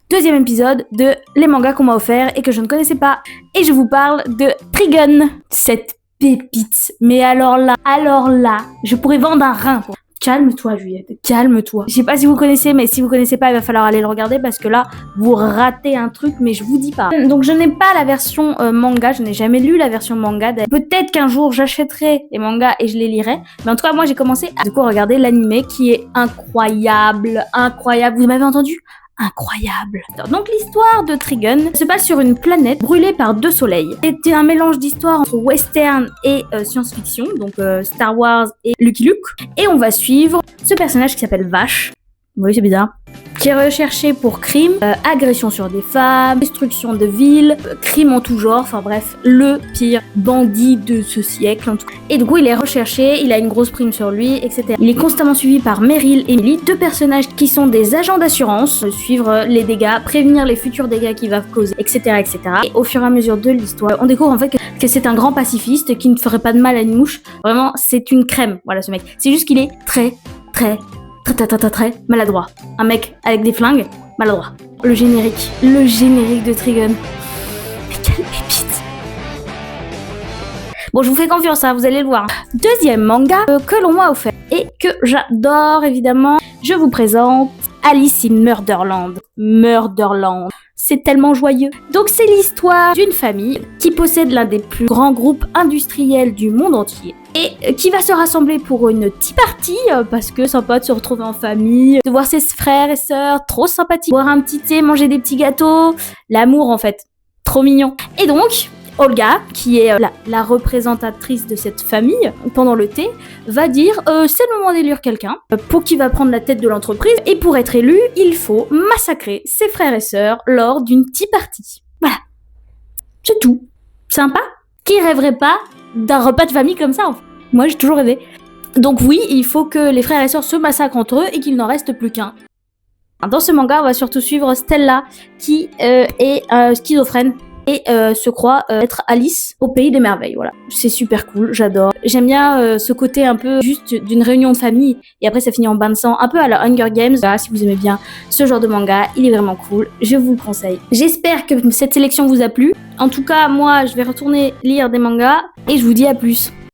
deuxième épisode de les mangas qu'on m'a offert et que je ne connaissais pas. Et je vous parle de Trigun, cette pépite. Mais alors là, je pourrais vendre un rein. Calme-toi, Juliette, calme-toi. Je sais pas si vous connaissez, mais si vous connaissez pas, il va falloir aller le regarder parce que là, vous ratez un truc, mais je vous dis pas. Donc je n'ai pas la version manga, je n'ai jamais lu la version manga. Peut-être qu'un jour j'achèterai les mangas et je les lirai. Mais en tout cas, moi j'ai commencé à regarder l'anime qui est incroyable. Vous m'avez entendu ? Incroyable. Donc l'histoire de Trigun se passe sur une planète brûlée par deux soleils. C'est un mélange d'histoire entre western et science-fiction, donc Star Wars et Lucky Luke. Et on va suivre ce personnage qui s'appelle Vache. Oui, c'est bizarre. Qui est recherché pour crime, agression sur des femmes, destruction de villes, crime en tout genre, enfin bref, le pire bandit de ce siècle en tout cas. Et du coup, il est recherché, il a une grosse prime sur lui, etc. Il est constamment suivi par Meryl et Millie, deux personnages qui sont des agents d'assurance, suivre les dégâts, prévenir les futurs dégâts qu'il va causer, etc., etc. Et au fur et à mesure de l'histoire, on découvre en fait que c'est un grand pacifiste qui ne ferait pas de mal à une mouche. Vraiment, c'est une crème, voilà ce mec. C'est juste qu'il est très maladroit. Un mec avec des flingues, maladroit. Le générique de Trigun. Mais quelle pépite. Bon, je vous fais confiance, hein, vous allez le voir. Deuxième manga que l'on m'a offert et que j'adore évidemment, je vous présente Alice in Murderland. C'est tellement joyeux. Donc c'est l'histoire d'une famille qui possède l'un des plus grands groupes industriels du monde entier et qui va se rassembler pour une tea party parce que sympa de se retrouver en famille, de voir ses frères et sœurs, trop sympathique, boire un petit thé, manger des petits gâteaux, l'amour en fait, trop mignon. Et donc Olga, qui est la représentatrice de cette famille, pendant le thé, va dire c'est le moment d'élire quelqu'un pour qui va prendre la tête de l'entreprise. Et pour être élu, il faut massacrer ses frères et sœurs lors d'une tea party. Voilà. C'est tout. Sympa. Qui rêverait pas d'un repas de famille comme ça en fait ? Moi, j'ai toujours rêvé. Donc oui, il faut que les frères et sœurs se massacrent entre eux et qu'il n'en reste plus qu'un. Dans ce manga, on va surtout suivre Stella, qui est schizophrène et se croit être Alice au pays des merveilles. Voilà, c'est super cool, j'adore. J'aime bien ce côté un peu juste d'une réunion de famille et après ça finit en bain de sang, un peu à la Hunger Games. Voilà, si vous aimez bien ce genre de manga, il est vraiment cool, je vous le conseille. J'espère que cette sélection vous a plu. En tout cas, moi, je vais retourner lire des mangas et je vous dis à plus.